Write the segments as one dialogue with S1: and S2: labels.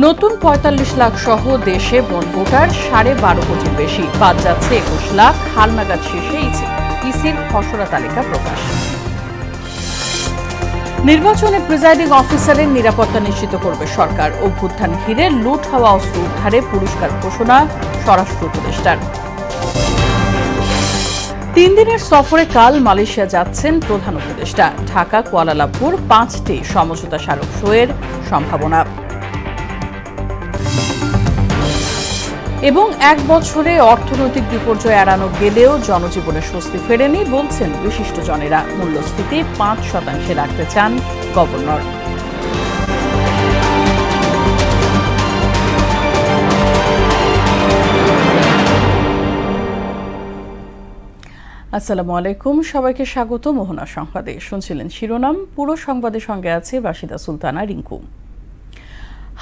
S1: নতুন ৪৫ লাখ সহ দেশে মোট ভোটার ১২.৫ কোটির বেশি, বাদ যাচ্ছে ২১ লাখ। হালনাগাদ শেষে ইসির খসড়া তালিকা প্রকাশ। নির্বাচনে প্রিজাইডিং অফিসারের নিরাপত্তা নিশ্চিত করবে সরকার। অভ্যুত্থান ঘিরে লুট হওয়া অস্ত্র উদ্ধারে পুরস্কার ঘোষণা স্বরাষ্ট্র উপদেষ্টার। ৩ দিনের সফরে কাল মালয়েশিয়া যাচ্ছেন প্রধান উপদেষ্টা। ঢাকা কুয়ালালামপুর ৫টি সমঝোতা স্মারক সইয়ের সম্ভাবনা। এবং ১ বছরে অর্থনৈতিক বিপর্যয় এড়ানো গেলেও জনজীবনে স্বস্তি ফেরেনি বলছেন বিশিষ্টজনেরা। মূল্যস্ফীতি ৫% রাখতে চান গভর্নর। আসসালামু আলাইকুম, সবাইকে স্বাগত মোহনা সংবাদে। শুনছিলেন শিরোনাম, পুরো সংবাদের সঙ্গে আছে বাসিদা সুলতানা রিঙ্কু।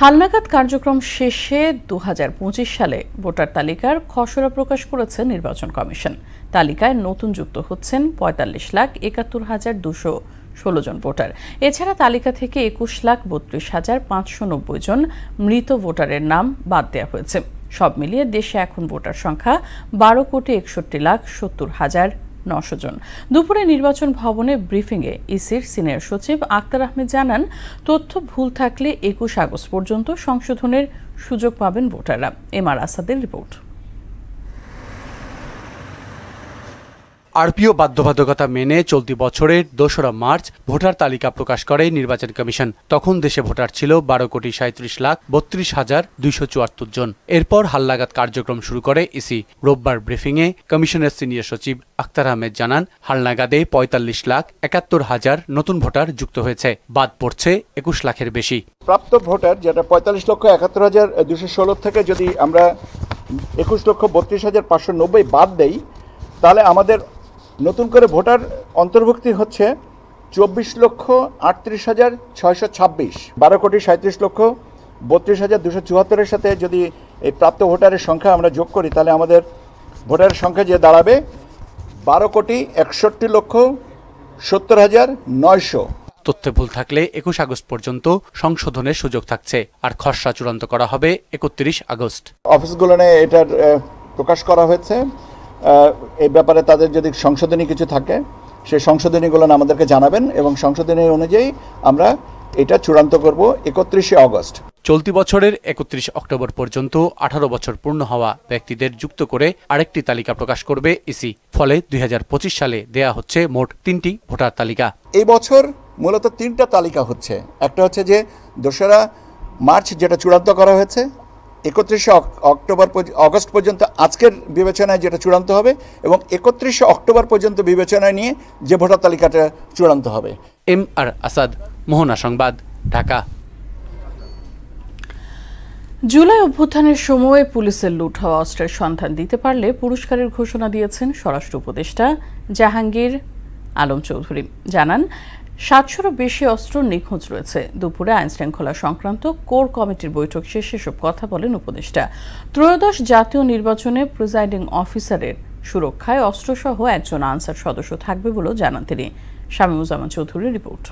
S1: হালনাগাদ কার্যক্রম শেষে ২০২৫ সালে ভোটার তালিকার খসড়া প্রকাশ করেছে নির্বাচন কমিশন। তালিকায় নতুন যুক্ত হচ্ছেন ৪৫,৭১,২১৬ জন ভোটার। এছাড়া তালিকা থেকে ২১,৩২,৫৯০ জন মৃত ভোটারের নাম বাদ দেওয়া হয়েছে। সব মিলিয়ে দেশে এখন ভোটার সংখ্যা ১২,৬১,৭০,৯০০ জন। দুপুরে নির্বাচন ভবনে ব্রিফিংয়ে ইসির সিনিয়র সচিব আক্তার আহমেদ জানান, তথ্য ভুল থাকলে ২১ আগস্ট পর্যন্ত সংশোধনের সুযোগ পাবেন ভোটাররা। এমআর আসাদের রিপোর্ট।
S2: আরপিও বাধ্যবাধকতা মেনে চলতি বছরের ২রা মার্চ ভোটার তালিকা প্রকাশ করে নির্বাচন কমিশন। তখন দেশে ভোটার ছিল ১২,৩৭,৩২,২৭৪ জন। এরপর হালনাগাদ কার্যক্রম শুরু করে ইসি। রোববার ব্রিফিংয়ে কমিশনের সিনিয়র সচিব আক্তার আহমেদ জানান, হালনাগাদে ৪৫,৭১,০০০ নতুন ভোটার যুক্ত হয়েছে, বাদ পড়ছে ২১ লাখের বেশি।
S3: প্রাপ্ত ভোটার যেটা ৪৫,৭১,২১৬ থেকে যদি আমরা ২১,৩২,৫৯০ বাদ দেই, তাহলে আমাদের নতুন করে ভোটার অন্তর্ভুক্তি হচ্ছে ২৪,৩৮,৬২৬। ১২,৩৭,৩২,২৭৪ সাথে যদি এই প্রাপ্ত ভোটারের সংখ্যা আমরা যোগ করি, তাহলে আমাদের ভোটারের সংখ্যা যে দাঁড়াবে ১২,৬১,৭০,৯০০।
S2: তথ্যে ভুল থাকলে ২১ আগস্ট পর্যন্ত সংশোধনের সুযোগ থাকছে, আর খসড়া চূড়ান্ত করা হবে ৩১ আগস্ট।
S3: অফিসগুলো এটার প্রকাশ করা হয়েছে। এই ব্যাপারে তাদের যদি সংশোধনী কিছু থাকে, সেই সংশোধনীগুলো আমাদেরকে জানাবেন এবং সংশোধনী অনুযায়ী আমরা এটা চূড়ান্ত করব ৩১ আগস্ট।
S2: চলতি বছরের ৩১ অক্টোবর পর্যন্ত ১৮ বছর পূর্ণ হওয়া ব্যক্তিদের যুক্ত করে আরেকটি তালিকা প্রকাশ করবে ইসি। ফলে ২০২৫ সালে দেয়া হচ্ছে মোট ৩টি ভোটার তালিকা।
S3: এই বছর মূলত ৩টা তালিকা হচ্ছে। একটা হচ্ছে যে ২রা মার্চ যেটা চূড়ান্ত করা হয়েছে, ৩১ আগস্ট পর্যন্ত আজকের বিবেচনায় যেটা চূড়ান্ত হবে, এবং ৩১ অক্টোবর পর্যন্ত বিবেচনায় নিয়ে যে ভোটার তালিকাটা চূড়ান্ত হবে।
S2: এমআর আসাদ, মোহনা সংবাদ, ঢাকা।
S1: জুলাই অভ্যুত্থানের সময় পুলিশের লুট হওয়া অস্ত্রের সন্ধান দিতে পারলে পুরস্কারের ঘোষণা দিয়েছেন স্বরাষ্ট্র উপদেষ্টা জাহাঙ্গীর আলম চৌধুরী। জানান, ৭০০রও বেশি অস্ত্র নিখোঁজ রয়েছে। দুপুরে আইনশৃঙ্খলা সংক্রান্ত কোর কমিটির বৈঠক শেষে এসব কথা বলেন উপদেষ্টা। ত্রয়োদশ জাতীয় নির্বাচনে প্রিজাইডিং অফিসারের সুরক্ষায় অস্ত্রসহ একজন আনসার সদস্য থাকবে বলেও জানান তিনি। শামীমুজ্জামান চৌধুরীর রিপোর্ট।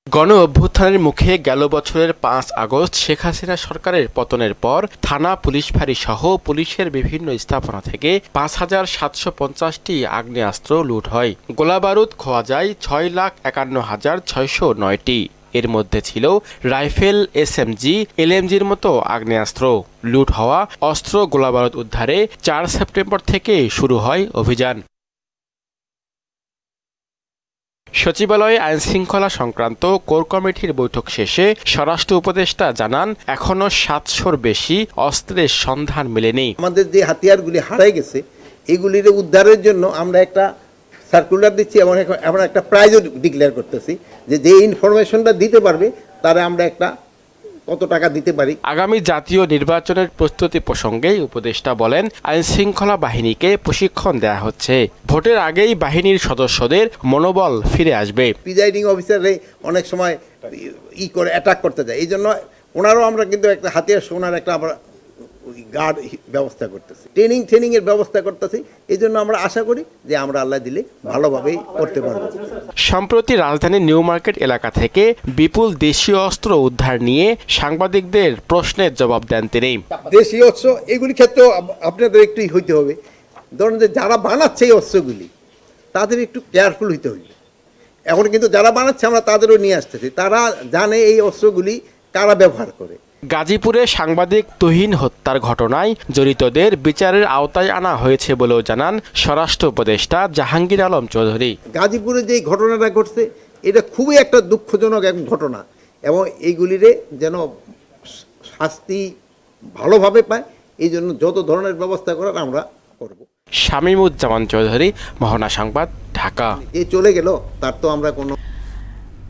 S4: গণ অভ্যুত্থানের মুখে গেল বছরের ৫ আগস্ট শেখ হাসিনা সরকারের পতনের পর থানা, পুলিশ ফাঁড়ি সহ পুলিশের বিভিন্ন স্থাপনা থেকে ৫,৭৫০টি আগ্নেয়াস্ত্র লুট হয়। গোলাবারুদ খোয়া যায় ৬,৫১,৬০৯টি। এর মধ্যে ছিল রাইফেল, এসএমজি, এলএমজির মতো আগ্নেয়াস্ত্র। লুট হওয়া অস্ত্র, গোলাবারুদ উদ্ধারে ৪ সেপ্টেম্বর থেকে শুরু হয় অভিযান। সচিবালয়ে আইনশৃঙ্খলা সংক্রান্ত কোর কমিটির বৈঠক শেষে স্বরাষ্ট্র উপদেষ্টা জানান, এখনো ৭০০র বেশি অস্ত্রের সন্ধান মেলেনি।
S5: আমাদের যে হাতিয়ারগুলি হারাই গেছে, এগুলির উদ্ধারের জন্য আমরা একটা সার্কুলার দিচ্ছি, এমন একটা প্রাইজও ডিক্লেয়ার করতেছি যে ইনফরমেশনটা দিতে পারবে তারা আমরা একটা কত টাকা দিতে পারি।
S4: আগামী জাতীয় নির্বাচনের প্রস্তুতি প্রসঙ্গে উপদেষ্টা বলেন, আইনশৃঙ্খলা বাহিনীকে প্রশিক্ষণ দেওয়া হচ্ছে। ভোটের আগেই বাহিনীর সদস্যদের মনোবল ফিরে আসবে।
S5: প্রিজাইডিং অফিসারে অনেক সময় অ্যাটাক করতে যায়, এই জন্য ওনারও আমরা কিন্তু একটা হাতিয়ার, ওনার একটা গার্ড ব্যবস্থা করতেছি, ট্রেনিং এর ব্যবস্থা করতেছি। এই জন্য আমরা আশা করি যে আমরা আল্লাহ দিলে ভালোভাবেই করতে পারবো।
S4: সম্প্রতি রাজধানীর নিউ মার্কেট এলাকা থেকে বিপুল দেশীয় অস্ত্র উদ্ধার নিয়ে সাংবাদিকদের প্রশ্নের জবাব দেন তিনি।
S5: দেশীয় অস্ত্র এগুলি ক্ষেত্রে আপনাদের একটু হইতে হবে, ধরুন যে যারা বানাচ্ছে এই অস্ত্রগুলি তাদের একটু কেয়ারফুল হইতে হইবে। এখন কিন্তু যারা বানাচ্ছে আমরা তাদেরও নিয়ে আসতেছি, তারা জানে এই অস্ত্রগুলি কারা ব্যবহার করে।
S4: গাজীপুরে সাংবাদিক তুহিন হত্যার ঘটনায় জড়িতদের বিচারের আওতায় আনা হয়েছে বলেও জানান স্বরাষ্ট্র উপদেষ্টা জাহাঙ্গীর আলম চৌধুরী।
S5: গাজীপুরে যে ঘটনাটা ঘটছে এটা খুবই একটা দুঃখজনক এক ঘটনা, এবং এইগুলিরে যেন শাস্তি ভালোভাবে পায়, এই জন্য যত ধরনের ব্যবস্থা করার আমরা করব।
S4: শামীমুজ্জামান চৌধুরী, মোহনা সংবাদ, ঢাকা।
S5: যে চলে গেল তার তো আমরা কোনো।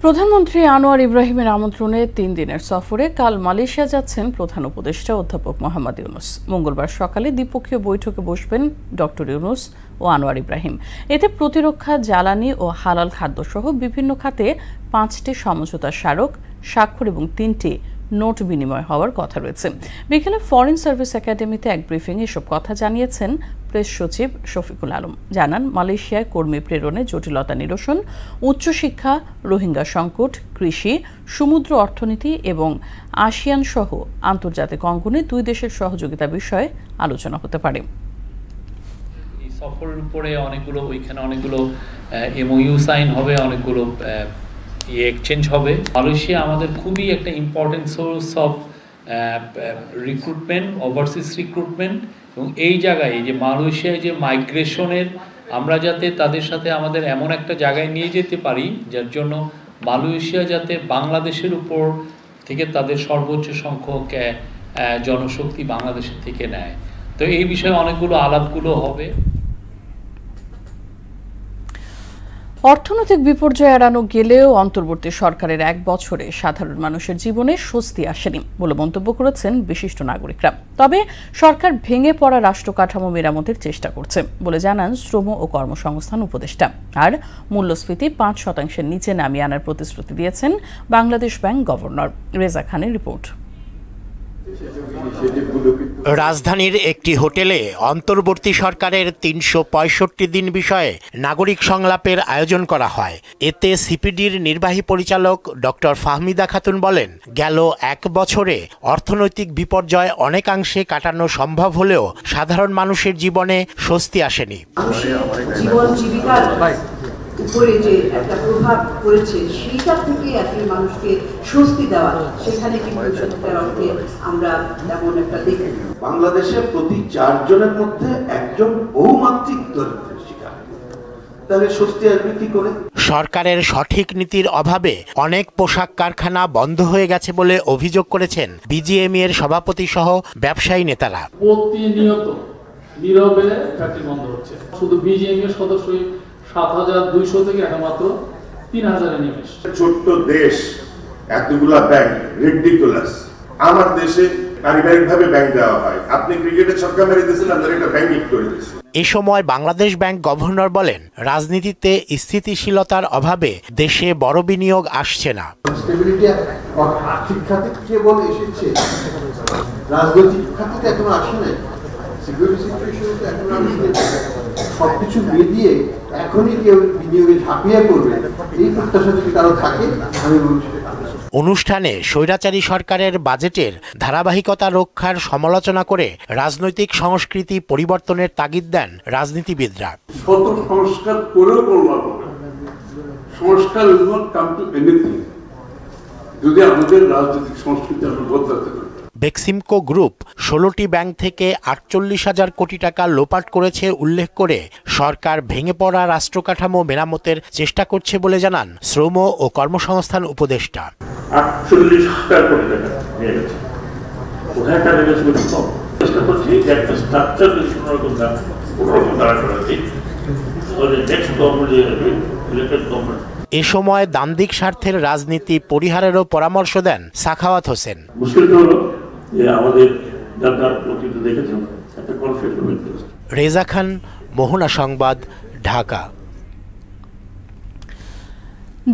S1: প্রধানমন্ত্রী আনোয়ার ইব্রাহিমের আমন্ত্রণে 3 দিনের সফরে কাল মালয়েশিয়া যাচ্ছেন প্রধান উপদেষ্টা অধ্যাপক মোহাম্মদ ইউনুস। মঙ্গলবার সকালে দ্বিপক্ষীয় বৈঠকে বসবেন ডক্টর ইউনুস ও আনোয়ার ইব্রাহিম। এতে প্রতিরক্ষা, জ্বালানি ও হালাল খাদ্যসহ বিভিন্ন খাতে 5টি সমঝোতা স্মারক স্বাক্ষর এবং 3টি নোট বিনিময় হওয়ার কথা রয়েছে। বিকেলে ফরেন সার্ভিস একাডেমিতে এক ব্রিফিংয়ে এসব কথা জানিয়েছেন প্রেস সচিব শফিকুল আলম। জানান, মালয়েশিয়ায় কর্মী প্রেরণে জটিলতা নিরসন, উচ্চশিক্ষা, রোহিঙ্গা সংকট, কৃষি, সমুদ্র অর্থনীতি এবং আসিয়ান সহ আন্তর্জাতিক অঙ্গনে 2 দেশের সহযোগিতা বিষয়ে আলোচনা হতে পারে।
S6: এই সফরের উপরে ওইখানে অনেকগুলো এমওইউ সাইন হবে, অনেকগুলো এক্সচেঞ্জ হবে। মালয়েশিয়া আমাদের খুবই একটা important source of recruitment, overseas recruitment, এবং এই জায়গায় যে মালয়েশিয়ায় যে মাইগ্রেশনের আমরা যাতে তাদের সাথে আমাদের এমন একটা জায়গায় নিয়ে যেতে পারি যার জন্য মালয়েশিয়া যাতে বাংলাদেশের উপর থেকে তাদের সর্বোচ্চ সংখ্যক জনশক্তি বাংলাদেশের থেকে নেয়। তো এই বিষয়ে অনেকগুলো আলাপগুলো হবে।
S1: অর্থনৈতিক বিপর্যয় এড়ানো গেলেও অন্তর্বর্তী সরকারের 1 বছরে সাধারণ মানুষের জীবনে স্বস্তি আসেনি বলে মন্তব্য করেছেন বিশিষ্ট নাগরিকরা। তবে সরকার ভেঙে পড়া রাষ্ট্র কাঠামো মেরামতের চেষ্টা করছে বলে জানান শ্রম ও কর্মসংস্থান উপদেষ্টা। আর মূল্যস্ফীতি 5% নিচে নামিয়ে আনার প্রতিশ্রুতি দিয়েছেন বাংলাদেশ ব্যাংক গভর্নর। রেজা খানের রিপোর্ট।
S7: রাজধানীর একটি হোটেলে অন্তর্বর্তী সরকারের 365 দিন বিষয়ে নাগরিক সংলাপের আয়োজন করা হয়। এতে সিপিডির নির্বাহী পরিচালক ডক্টর ফাহমিদা খাতুন বলেন, গেল 1 বছরে অর্থনৈতিক বিপর্যয় অনেকাংশে কাটানো সম্ভব হলেও সাধারণ মানুষের জীবনে স্বস্তি আসেনি।
S8: উপরে যে একটা প্রভাব পড়েছে সেইটা থেকে আসলে মানুষকে স্বস্তি দেওয়া, সেখানে কিন্তু সত্যিকার অর্থে আমরা তেমন একটা দেখি।
S9: বাংলাদেশে প্রতি 4 জনের মধ্যে একজন বহুমাত্রিক দরিদ্রের শিকার, তাহলে স্বস্তি আসবে কি করে?
S7: সরকারের সঠিক নীতির অভাবে অনেক পোশাক কারখানা বন্ধ হয়ে গেছে বলে অভিযোগ করেছেন বিজিএমইএ এর সভাপতি সহ ব্যবসায়ী নেতারা।
S10: প্রতিনিয়ত নীরবে ফ্যাক্টরি বন্ধ হচ্ছে। শুধু বিজিএমইএ এর সদস্যই 7200 থেকে এখন মাত্র 3000 এ নেমে এসেছে।
S9: ছোট্ট দেশ, এতগুলা ব্যাংক, রিডিকুলাস। আমার দেশে পারিবারিকভাবে ব্যাংক দেওয়া হয়, আপনি ক্রিকেটে ছক্কা মেরে দিয়েছেন, আপনার একটা ব্যাংক হিট করে দিয়েছেন।
S7: এ সময় বাংলাদেশ ব্যাংক গভর্নর বলেন, রাজনীতিতে স্থিতিশীলতার অভাবে দেশে বড় বিনিয়োগ আসছে না।
S11: স্টেবিলিটি আর্থিক খাতে কেবল এসেছে, রাজনৈতিক খাতে এখনো আসে নাই। সিকিউরিটি সিচুয়েশন তো এখনো আসেনি। সবকিছু মিলিয়ে এখনই কেউ বিনিয়োগে ঝাঁপিয়ে পড়বে, এই প্রত্যাশা যদি কারো থাকে আমি বলছি।
S7: অনুষ্ঠানে স্বৈরাচারী সরকারের বাজেটের ধারাবাহিকতা রক্ষার সমালোচনা করে রাজনৈতিক সংস্কৃতি পরিবর্তনের তাগিদ দেন রাজনীতিবিদরা।
S9: শত সংস্কার করেও করলাম না, সংস্কার will not come to anything যদি আমাদের রাজনৈতিক সংস্কৃতি আমরা বদলাতে পারি।
S7: বেক্সিমকো গ্রুপ 16টি ব্যাংক থেকে 48,000 কোটি টাকা লোপাট করেছে উল্লেখ করে সরকার ভেঙে পড়া রাষ্ট্রকাঠামো মেরামতের চেষ্টা করছে বলে জানান শ্রম ও কর্মসংস্থান উপদেষ্টা।
S9: 48,000 কোটি টাকা নিয়ে গেছে, কোথায় টাকা গেছে কম চেষ্টা করছি যে একটা স্ট্রাকচার কোনোরকম দাঁড়া করা যায়, নেক্সট গভর্নমেন্ট ইলেক্টেড গভর্নমেন্ট।
S7: এ সময় দান্দিক স্বার্থের রাজনীতি পরিহারেরও পরামর্শ দেন সাখাওয়াত হোসেন।
S9: মুশকিলটা হলো যে আমাদের যারা প্রতিনিধি দেখেছেন একটা কনফ্লিক্ট।
S7: রেজা খান, মোহনা সংবাদ, ঢাকা।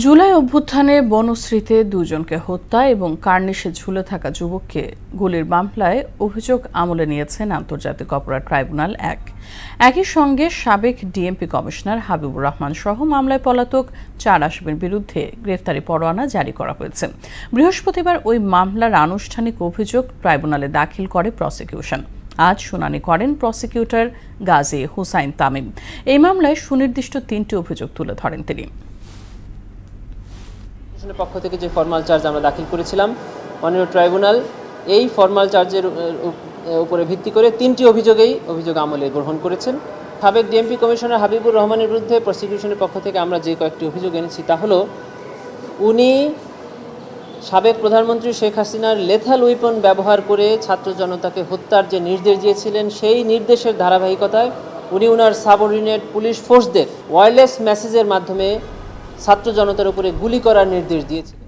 S1: জুলাই অভ্যুত্থানে বনশ্রীতে দুজনকে হত্যা এবং কার্নিশে ঝুলে থাকা যুবককে গুলির মামলায় অভিযোগ আমলে নিয়েছেন আন্তর্জাতিক অপরাধ ট্রাইব্যুনাল ১। একই সঙ্গে সাবেক ডিএমপি কমিশনার হাবিবুর রহমান সহ মামলায় পলাতক ৪ আসামির বিরুদ্ধে গ্রেফতারি পরোয়ানা জারি করা হয়েছে। বৃহস্পতিবার ওই মামলার আনুষ্ঠানিক অভিযোগ ট্রাইব্যুনালে দাখিল করে প্রসিকিউশন। আজ শুনানি করেন প্রসিকিউটর গাজী হুসাইন তামিম। এই মামলায় সুনির্দিষ্ট ৩টি অভিযোগ তুলে ধরেন তিনি।
S12: পক্ষ থেকে যে ফরমাল চার্জ আমরা দাখিল করেছিলাম, মাননীয় ট্রাইব্যুনাল এই ফরমাল চার্জের উপরে ভিত্তি করে 3টি অভিযোগ আমলে গ্রহণ করেছেন। সাবেক ডিএমপি কমিশনার হাবিবুর রহমানের বিরুদ্ধে প্রসিকিউশনের পক্ষ থেকে আমরা যে কয়েকটি অভিযোগ এনেছি তা হলো, উনি সাবেক প্রধানমন্ত্রী শেখ হাসিনার লেথাল উইপন ব্যবহার করে ছাত্র জনতাকে হত্যার যে নির্দেশ দিয়েছিলেন, সেই নির্দেশের ধারাবাহিকতায় উনি ওনার সাবঅর্ডিনেট পুলিশ ফোর্সদের ওয়্যারলেস মেসেজের মাধ্যমে ছাত্র জনতার উপরে গুলি করার নির্দেশ দিয়েছিলেন।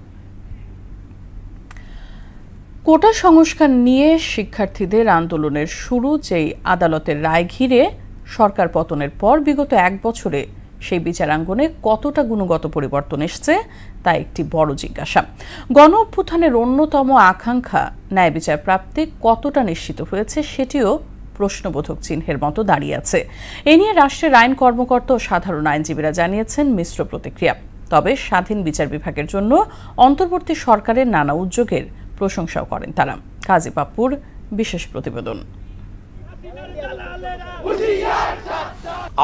S1: কোটা সংস্কার নিয়ে শিক্ষার্থীদের আন্দোলনের শুরু যেই আদালতের রায় ঘিরে সরকার পতনের পর বিগত 1 বছরে সেই বিচারাঙ্গনে কতটা গুণগত পরিবর্তন এসেছে তা একটি বড় জিজ্ঞাসা। গণ অভ্যুত্থানের অন্যতম আকাঙ্ক্ষা ন্যায় বিচার প্রাপ্তি কতটা নিশ্চিত হয়েছে সেটিও প্রশ্নবোধক চিহ্নের মতো দাঁড়িয়ে আছে। এ নিয়ে রাষ্ট্রের আইন কর্মকর্তা ও সাধারণ আইনজীবীরা জানিয়েছেন মিশ্র প্রতিক্রিয়া। তবে স্বাধীন বিচার বিভাগের জন্য অন্তর্বর্তী সরকারের নানা উদ্যোগের প্রশংসাও করেন তারা। কাজী পাপ্পুর বিশেষ প্রতিবেদন।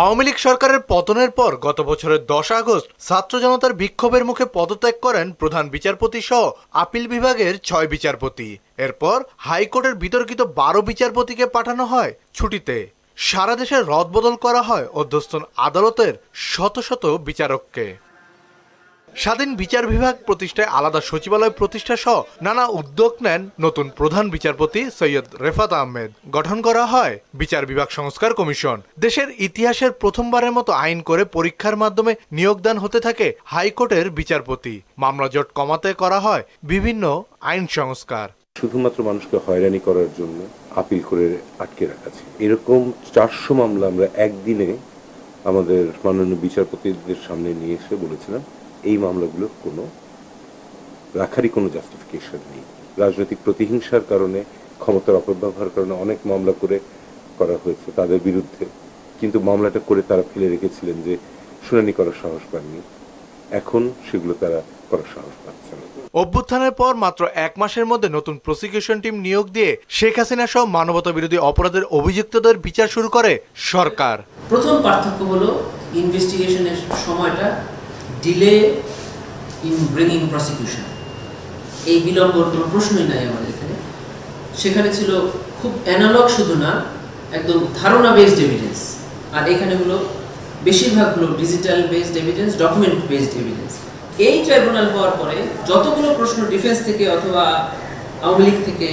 S13: আওয়ামী লীগ সরকারের পতনের পর গত বছরের 10 আগস্ট ছাত্র জনতার বিক্ষোভের মুখে পদত্যাগ করেন প্রধান বিচারপতি সহ আপিল বিভাগের 6 বিচারপতি। এরপর হাইকোর্টের বিতর্কিত 12 বিচারপতিকে পাঠানো হয় ছুটিতে। সারা দেশে রদবদল করা হয় অধ্যস্থন আদালতের শত শত বিচারককে। স্বাধীন বিচার বিভাগ প্রতিষ্ঠায় আলাদা সচিবালয় প্রতিষ্ঠা সহ নানা উদ্যোগ নেন নতুন প্রধান বিচারপতি সৈয়দ রেফাত আহমেদ। গঠন করা হয় বিচার বিভাগ সংস্কার কমিশন। দেশের ইতিহাসের প্রথমবারের মতো আইন করে পরীক্ষার মাধ্যমে নিয়োগদান হতে থাকে হাইকোর্টের বিচারপতি। মামলা জট কমাতে করা হয় বিভিন্ন আইন সংস্কার।
S14: শুধুমাত্র মানুষকে হয়রানি করার জন্য আপিল করে আটকে রাখা আছে, এরকম 400 মামলা আমরা একদিনে আমাদের মাননীয় বিচারপতিদের সামনে নিয়ে এসে বলেছিলাম এই মামলাগুলোর রাখারই কোনো জাস্টিফিকেশন নেই। রাজনৈতিক প্রতিহিংসার কারণে, ক্ষমতার অপব্যবহার কারণে অনেক মামলা করা হয়েছে তাদের বিরুদ্ধে, কিন্তু মামলাটা করে তারা ফেলে রেখেছিলেন যে শুনানি করার সাহস পাননি। এখন সেগুলো তারা করার সাহস পাচ্ছে না।
S13: অভ্যুত্থানের পর মাত্র 1 মাসের মধ্যে নতুন প্রসিকিউশন টিম নিয়োগ দিয়ে শেখ হাসিনা সহ মানবতা বিরোধী অপরাধের অভিযুক্তদের বিচার শুরু করে সরকার।
S12: প্রথম পার্থক্য হলো ইনভেস্টিগেশনের সময়টা ডিলে ইন ব্রিংইং প্রসিকিউশন, এই বিলম্বর কোনো প্রশ্নই নাই আমাদের এখানে। সেখানে ছিল খুব অ্যানালগ, শুধু না, একদম ধারণা বেসড এভিডেন্স। আর এখানে হলো বেশিরভাগ হলো digital based evidence, document based evidence. এই ট্রাইব্যুনাল হওয়ার পরে যতগুলো প্রশ্ন ডিফেন্স থেকে অথবা আওয়ামী লীগ থেকে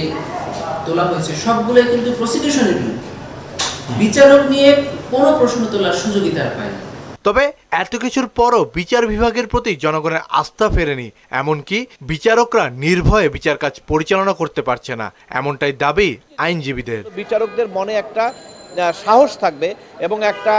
S12: তোলা হয়েছে সবগুলোই কিন্তু প্রসিকিউশনের বিরুদ্ধে। বিচারক নিয়ে কোনো প্রশ্ন তোলার সুযোগই তারা পায় না।
S13: তবে এত কিছুর পরও বিচার বিভাগের প্রতি জনগণের আস্থা ফেরেনি। এমনকি বিচারকরা নির্ভয়ে বিচার কাজ পরিচালনা করতে পারছে না, এমনটাই দাবি আইনজীবীদের।
S15: বিচারকদের মনে একটা সাহস থাকবে এবং একটা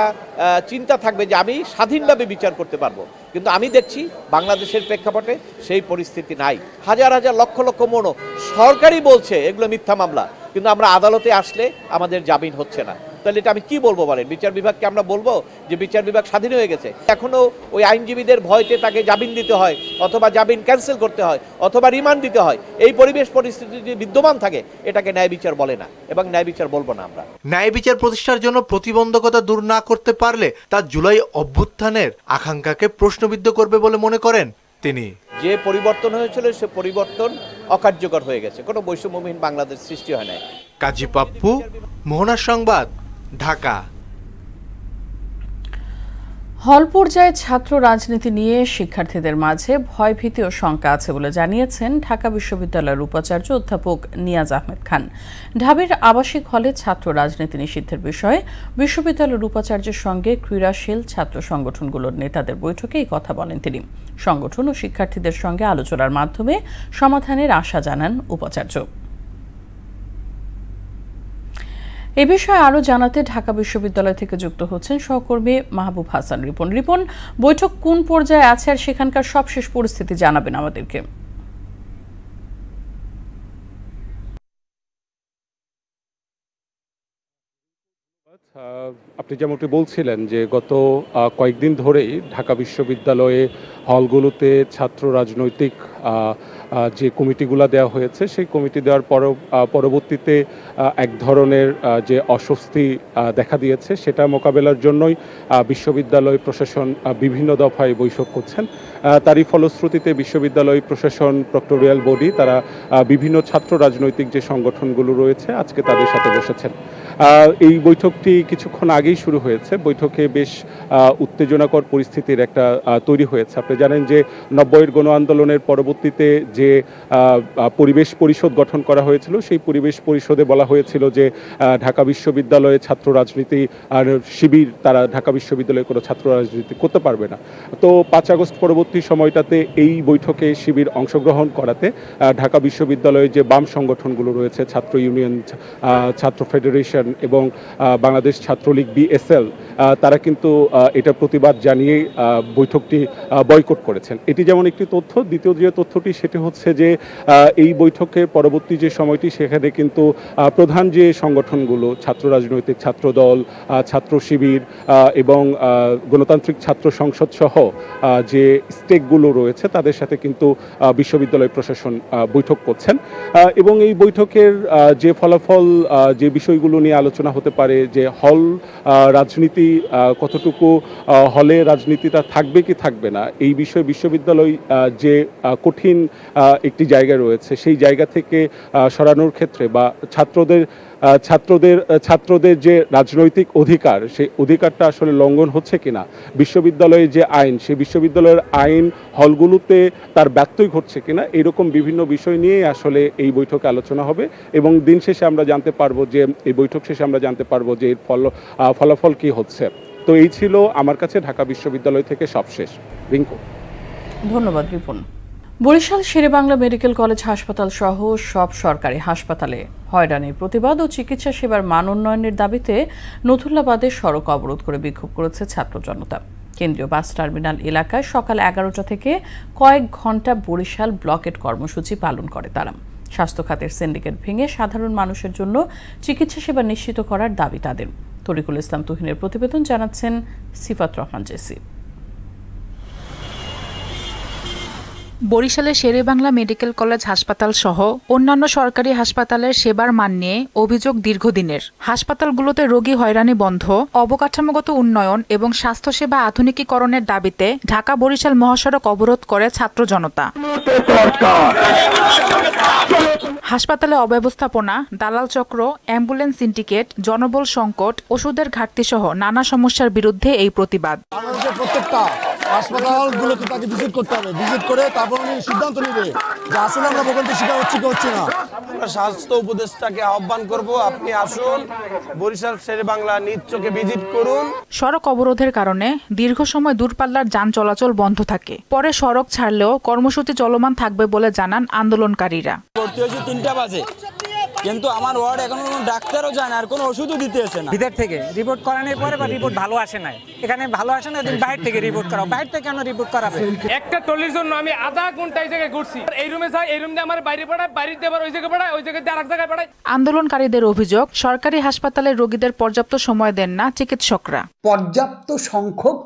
S15: চিন্তা থাকবে যে আমি স্বাধীনভাবে বিচার করতে পারবো, কিন্তু আমি দেখছি বাংলাদেশের প্রেক্ষাপটে সেই পরিস্থিতি নাই। হাজার হাজার লক্ষ লক্ষ মনো সরকারই বলছে এগুলো মিথ্যা মামলা, কিন্তু আমরা আদালতে আসলে আমাদের জামিন হচ্ছে না। তাহলে এটা আমি কি বলবো বলেন? বিচার বিভাগকে আমরা বলবো যে বিচার বিভাগ স্বাধীন হয়ে গেছে? এখনো ওই আইনজীবীদের ভয়তে তাকে জামিন দিতে হয়, অথবা জামিন ক্যান্সেল করতে হয়, অথবা রিমান্ড দিতে হয়। এই পরিবেশ পরিস্থিতি যদি বিদ্যমান থাকে এটাকে ন্যায় বিচার বলে না, এবং ন্যায় বিচার বলবো না আমরা।
S13: ন্যায় বিচার প্রতিষ্ঠার জন্য প্রতিবন্ধকতা দূর না করতে পারলে তা জুলাই অভ্যুত্থানের আকাঙ্ক্ষাকে প্রশ্নবিদ্ধ করবে বলে মনে করেন তিনি।
S15: যে পরিবর্তন হয়েছিল সে পরিবর্তন অকার্যকর হয়ে গেছে, কোনো বৈষম্যহীন বাংলাদেশ সৃষ্টি হয় নাই।
S13: কাজী পাপ্পু, মোহনার সংবাদ, ঢাকা।
S1: হল পর্যায়ে ছাত্র রাজনীতি নিয়ে শিক্ষার্থীদের মাঝে ভয়ভীতি ও শঙ্কা আছে বলে জানিয়েছেন ঢাকা বিশ্ববিদ্যালয়ের উপাচার্য অধ্যাপক নিয়াজ আহমেদ খান। ঢাবির আবাসিক হলে ছাত্র রাজনীতি নিষিদ্ধের বিষয়ে বিশ্ববিদ্যালয়ের উপাচার্যের সঙ্গে ক্রীড়াশীল ছাত্র সংগঠনগুলোর নেতাদের বৈঠকে এই কথা বলেন তিনি। সংগঠন ও শিক্ষার্থীদের সঙ্গে আলোচনার মাধ্যমে সমাধানের আশা জানান উপাচার্য। এ বিষয়ে আরো জানাতে ঢাকা বিশ্ববিদ্যালয় থেকে যুক্ত হচ্ছেন সহকর্মী মাহবুব হাসান রিপন। রিপন, বৈঠক কোন পর্যায়ে আছে আর সেখানকার সবশেষ পরিস্থিতি জানাবেন আমাদেরকে।
S16: আপনি যেমনটি বলছিলেন যে গত কয়েকদিন ধরেই ঢাকা বিশ্ববিদ্যালয়ে হলগুলোতে ছাত্র রাজনৈতিক যে কমিটিগুলো দেওয়া হয়েছে সেই কমিটি দেওয়ার পরবর্তীতে এক ধরনের যে অস্বস্তি দেখা দিয়েছে সেটা মোকাবেলার জন্যই বিশ্ববিদ্যালয় প্রশাসন বিভিন্ন দফায় বৈঠক করছেন। তারই ফলশ্রুতিতে বিশ্ববিদ্যালয় প্রশাসন প্রক্টোরিয়াল বডি তারা বিভিন্ন ছাত্র রাজনৈতিক যে সংগঠনগুলো রয়েছে আজকে তাদের সাথে বসেছেন। এই বৈঠকটি কিছুক্ষণ আগেই শুরু হয়েছে। বৈঠকে বেশ উত্তেজনাকর পরিস্থিতির একটা তৈরি হয়েছে। আপনি জানেন যে 90-এর গণ আন্দোলনের পরবর্তীতে যে পরিবেশ পরিষদ গঠন করা হয়েছিল সেই পরিবেশ পরিষদে বলা হয়েছিল যে ঢাকা বিশ্ববিদ্যালয়ে ছাত্র রাজনীতি আর শিবির তারা ঢাকা বিশ্ববিদ্যালয়ে কোনো ছাত্র রাজনীতি করতে পারবে না। তো 5 আগস্ট পরবর্তী সময়টাতে এই বৈঠকে শিবির অংশগ্রহণ করাতে ঢাকা বিশ্ববিদ্যালয়ে যে বাম সংগঠনগুলো রয়েছে ছাত্র ইউনিয়ন, ছাত্র ফেডারেশন এবং বাংলাদেশ ছাত্রলীগ BSL তারা কিন্তু এটা প্রতিবাদ জানিয়ে বৈঠকটি বয়কট করেছেন। এটি যেমন একটি তথ্য। দ্বিতীয় যে তথ্যটি সেটি হচ্ছে যে এই বৈঠকের পরবর্তী যে সময়টি সেখানে কিন্তু প্রধান যে সংগঠনগুলো ছাত্র রাজনৈতিক ছাত্রদল, ছাত্র শিবির এবং গণতান্ত্রিক ছাত্র সংসদ সহ যে স্টেকগুলো রয়েছে তাদের সাথে কিন্তু বিশ্ববিদ্যালয় প্রশাসন বৈঠক করছেন এবং এই বৈঠকের যে ফলাফল যে বিষয়গুলো নিয়ে আলোচনা হতে পারে যে হল রাজনীতি কতটুকু হলে রাজনীতিটা থাকবে কি থাকবে না এই বিষয়ে বিশ্ববিদ্যালয় যে কঠিন একটি জায়গা রয়েছে সেই জায়গা থেকে সরানোর ক্ষেত্রে বা ছাত্রদের যে রাজনৈতিক অধিকার সেই অধিকারটা আসলে লঙ্ঘন হচ্ছে কিনা, বিশ্ববিদ্যালয়ে যে আইন সেই বিশ্ববিদ্যালয়ের আইন হলগুলোতে তার ব্যত্যয় ঘটছে কিনা, এরকম বিভিন্ন বিষয় নিয়ে আসলে এই বৈঠকে আলোচনা হবে এবং দিন শেষে আমরা জানতে পারবো যে এই বৈঠক শেষে আমরা জানতে পারবো যে এর ফলাফল কি হচ্ছে। তো এই ছিল আমার কাছে ঢাকা বিশ্ববিদ্যালয় থেকে সবশেষ। রিঙ্কু,
S1: ধন্যবাদ রিপন। বরিশাল শেরেবাংলা মেডিকেল কলেজ হাসপাতাল সহ সব সরকারি হাসপাতালে হয়রানির প্রতিবাদ ও চিকিৎসা সেবার মান উন্নয়নের দাবিতে নথুল্লাবাদে সড়ক অবরোধ করে বিক্ষোভ করেছে ছাত্র জনতা। কেন্দ্রীয় বাস টার্মিনাল এলাকায় সকাল 11টা থেকে কয়েক ঘন্টা বরিশাল ব্লকেট কর্মসূচি পালন করে তারা। স্বাস্থ্য খাতের সিন্ডিকেট ভেঙে সাধারণ মানুষের জন্য চিকিৎসা সেবা নিশ্চিত করার দাবি তাদের। তরিকুল ইসলাম তুহিনের প্রতিবেদন, জানাচ্ছেন সিফাত রহমান জেসি।
S17: বরিশালের শেরেবাংলা মেডিকেল কলেজ হাসপাতাল সহ অন্যান্য সরকারি হাসপাতালের সেবার মান নিয়ে অভিযোগ দীর্ঘদিনের। হাসপাতালগুলোতে রোগী হয়রানি বন্ধ, অবকাঠামোগত উন্নয়ন এবং স্বাস্থ্যসেবা আধুনিকীকরণের দাবিতে ঢাকা বরিশাল মহাসড়ক অবরোধ করে ছাত্র জনতা। হাসপাতালে অব্যবস্থাপনা, দালাল চক্র, অ্যাম্বুলেন্স সিন্ডিকেট, জনবল সংকট, ওষুধের ঘাটতি সহ নানা সমস্যার বিরুদ্ধে এই প্রতিবাদ।
S18: প্রত্যেকটা হাসপাতালগুলোতে তাকে ভিজিট করতে হবে, ভিজিট করে তারপর উনি সিদ্ধান্ত নেবে যে আসলে আমরা ভোগান্তির শিকার হচ্ছি কি হচ্ছে না।
S19: আমরা স্বাস্থ্য উপদেষ্টাকে আহ্বান করব, আপনি আসুন বরিশাল শেরেবাংলা নিজ চোখে ভিজিট করুন।
S17: সড়ক অবরোধের কারণে দীর্ঘ সময় দূরপাল্লার যান চলাচল বন্ধ থাকে। পরে সড়ক ছাড়লেও কর্মসূচি চলমান থাকবে বলে জানান আন্দোলনকারীরা।
S20: 3টা বাজে কিন্তু আমার ওয়ার্ড এখন কোনো ডাক্তারও যায় না আর কোনো ওষুধও দিতে আসে না।
S21: ভিতর থেকে রিপোর্ট করানোর পরে বা রিপোর্ট ভালো আসে না, এখানে ভালো আসে না, বাইরে থেকে রিপোর্ট করাও। বাইরে থেকে কেন রিপোর্ট করাবে?
S22: একটা টলির জন্য আমি আধা ঘন্টা এই জায়গায় ঘুরছি। এই রুমে যাই, এই রুম দিয়ে আমার বাইরে পড়ায়, বাইরে দিয়ে আবার ওই জায়গায় পড়ায়, ওই জায়গায় দিয়ে আরেক জায়গায় পড়ায়।
S17: আন্দোলনকারীদের অভিযোগ, সরকারি হাসপাতালের রোগীদের পর্যাপ্ত সময় দেন না চিকিৎসকরা।
S23: পর্যাপ্ত সংখ্যক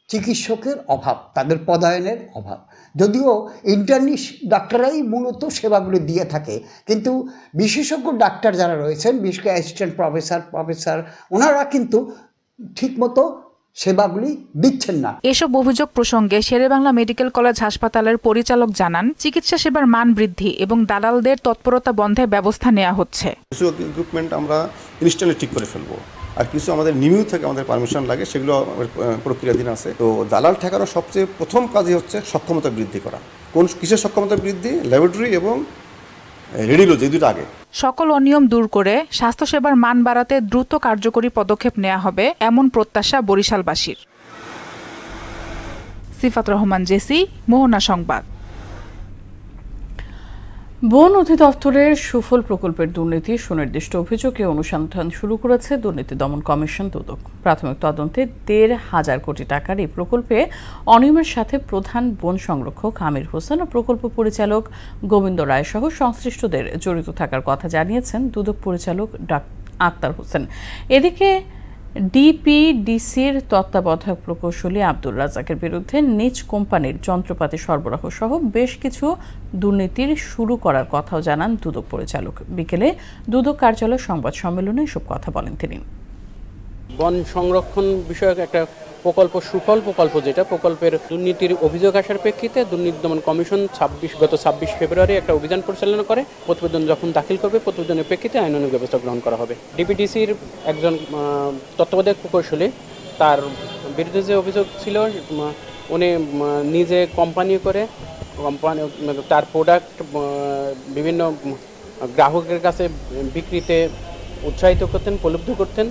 S23: চিকিৎসকের অভাব, তাদের পদায়নের অভাব। যদিও ইন্টার্নিস্ট ডাক্তাররাই মূলত সেবাগুলি দিয়ে থাকে, কিন্তু বিশেষজ্ঞ ডাক্তার যারা রয়েছেন, বিশেষ করে অ্যাসিস্ট্যান্ট প্রফেসর ওনারা কিন্তু ঠিকমতো সেবাগুলি দিচ্ছেন না।
S17: এসব অভিযোগ প্রসঙ্গে শেরেবাংলা মেডিকেল কলেজ হাসপাতালের পরিচালক জানান, চিকিৎসা সেবার মান বৃদ্ধি এবং দালালদের তৎপরতা বন্ধে ব্যবস্থা নেওয়া হচ্ছে।
S24: কিছু ইকুইপমেন্ট আমরা ইনস্ট্যান্টলি ঠিক করে ফেলবো, আর কিছু আমাদের নিমিউ থেকে আমাদের পারমিশন লাগে, সেগুলো প্রক্রিয়াধীন আছে। তো দালাল ঠেকানোর সবচেয়ে প্রথম কাজই হচ্ছে সক্ষমতা বৃদ্ধি করা। কোন কিসের সক্ষমতা বৃদ্ধি? ল্যাবরেটরি এবং রেডিওলজি, দুটো আগে।
S17: সকল অনিয়ম দূর করে স্বাস্থ্যসেবার মান বাড়াতে দ্রুত কার্যকরী পদক্ষেপ নেওয়া হবে, এমন প্রত্যাশা বরিশালবাসীর। সিফাত রহমান জেসি, মোহনা সংবাদ।
S1: বন অধিদপ্তরের সুফল প্রকল্পের দুর্নীতি সুনির্দিষ্ট অভিযোগে অনুসন্ধান শুরু করেছে দুর্নীতি দমন কমিশন দুদক। প্রাথমিক তদন্তে ১,৫০০ কোটি টাকার এই প্রকল্পে অনিয়মের সাথে প্রধান বন সংরক্ষক আমির হোসেন ও প্রকল্প পরিচালক গোবিন্দ রায় সহ সংশ্লিষ্টদের জড়িত থাকার কথা জানিয়েছেন দুদক পরিচালক আক্তার হোসেন। এদিকে ডিপিডিসির তত্ত্বাবধায়ক প্রকৌশলী আব্দুর রাজ্জাকের বিরুদ্ধে নিজ কোম্পানির যন্ত্রপাতি সরবরাহ সহ বেশ কিছু দুর্নীতির শুরু করার কথাও জানান দুদক পরিচালক। বিকেলে দুদক কার্যালয় সংবাদ সম্মেলনে এসব কথা বলেন তিনি।
S2: বন সংরক্ষণ বিষয়ক একটা প্রকল্প সুফল প্রকল্প, যেটা প্রকল্পের দুর্নীতির অভিযোগ আসার প্রেক্ষিতে দুর্নীতি দমন কমিশন গত ২৬ ফেব্রুয়ারি একটা অভিযান পরিচালনা করে। প্রতিবেদন যখন দাখিল করবে প্রতিবেদনের প্রেক্ষিতে আইনানুগ ব্যবস্থা গ্রহণ করা হবে। ডিপিডিসির একজন তত্ত্বাবধায়ক প্রকৌশলী, তার বিরুদ্ধে যে অভিযোগ ছিল, উনি নিজে কোম্পানি করে তার প্রোডাক্ট বিভিন্ন গ্রাহকের কাছে বিক্রিতে উৎসাহিত করতেন, প্রলুব্ধ করতেন।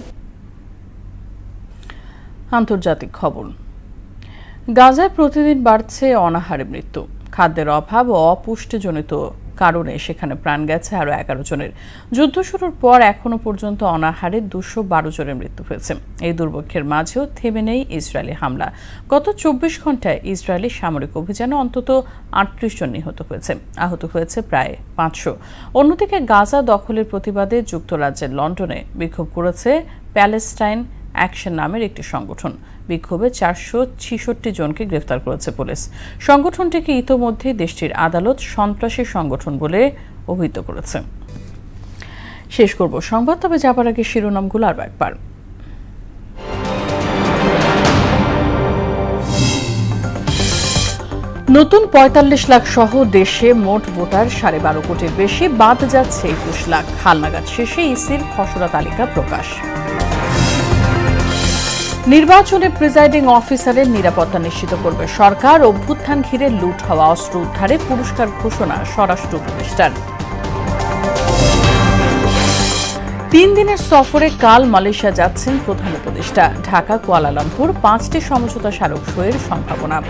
S1: আন্তর্জাতিক খবর। গাজায় প্রতিদিন বাড়ছে অনাহারে মৃত্যু। খাদ্যের অভাব ও অপুষ্টিজনিত কারণে সেখানে প্রাণ গেছে আরও ১১ জনের। যুদ্ধ শুরুর পর এখনো পর্যন্ত অনাহারে ২১২ জনের মৃত্যু হয়েছে। এই দুর্ভিক্ষের মাঝেও থেমে নেই ইসরায়েলি হামলা। গত ২৪ ঘন্টায় ইসরায়েলি সামরিক অভিযানে অন্তত ৩৮ জন নিহত হয়েছে, আহত হয়েছে প্রায় ৫০০। অন্যদিকে গাজা দখলের প্রতিবাদে যুক্তরাজ্যের লন্ডনে বিক্ষোভ করেছে প্যালেস্টাইন অ্যাকশন নামের একটি সংগঠন। বিক্ষোভে ৪৬৬ জনকে গ্রেফতার করেছে পুলিশ। সংগঠনটিকে ইতোমধ্যে দেশটির আদালত সন্ত্রাসী সংগঠন বলে অভিহিত করেছে। শেষ করব সংবাদ, তবে যাবার আগে শিরোনামগুলো আরও একবার। নতুন ৪৫ লাখ সহ দেশে মোট ভোটার ১২.৫ কোটির বেশি, বাদ যাচ্ছে ২১ লাখ। হালনাগাদ শেষে ইসির খসড়া তালিকা প্রকাশ। নির্বাচনে প্রিজাইডিং অফিসারের নিরাপত্তা নিশ্চিত করবে সরকার। অভ্যুত্থান ঘিরে লুট হওয়া অস্ত্র উদ্ধারে পুরস্কার ঘোষণা স্বরাষ্ট্র উপদেষ্টার। ৩ দিনের সফরে কাল মালয়েশিয়া যাচ্ছেন প্রধান উপদেষ্টা। ঢাকা কুয়ালালামপুর ৫টি সমঝোতা স্মারক সইয়ের সম্ভাবনা।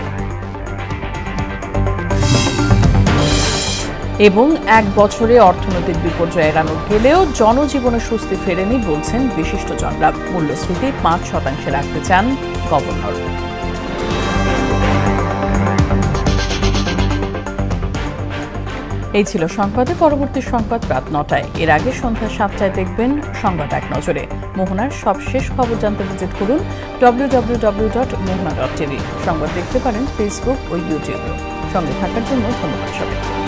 S1: এবং ১ বছরে অর্থনৈতিক বিপর্যয় এড়ানো গেলেও জনজীবনে স্বস্তি ফেরেনি বলছেন বিশিষ্টজনরা। মূল্যস্ফীতি ৫% রাখতে চান গভর্নর। এই ছিল সংবাদে। পরবর্তী সংবাদ রাত ৯টায়। এর আগে সন্ধ্যা ৭টায় দেখবেন সংবাদ এক নজরে। মোহনার সবশেষ খবর জানতে ভিজিট করুন www.mohana.tv। সংবাদ দেখতে পারেন ফেসবুক ও ইউটিউবে। সঙ্গে থাকার জন্য ধন্যবাদ সবাইকে।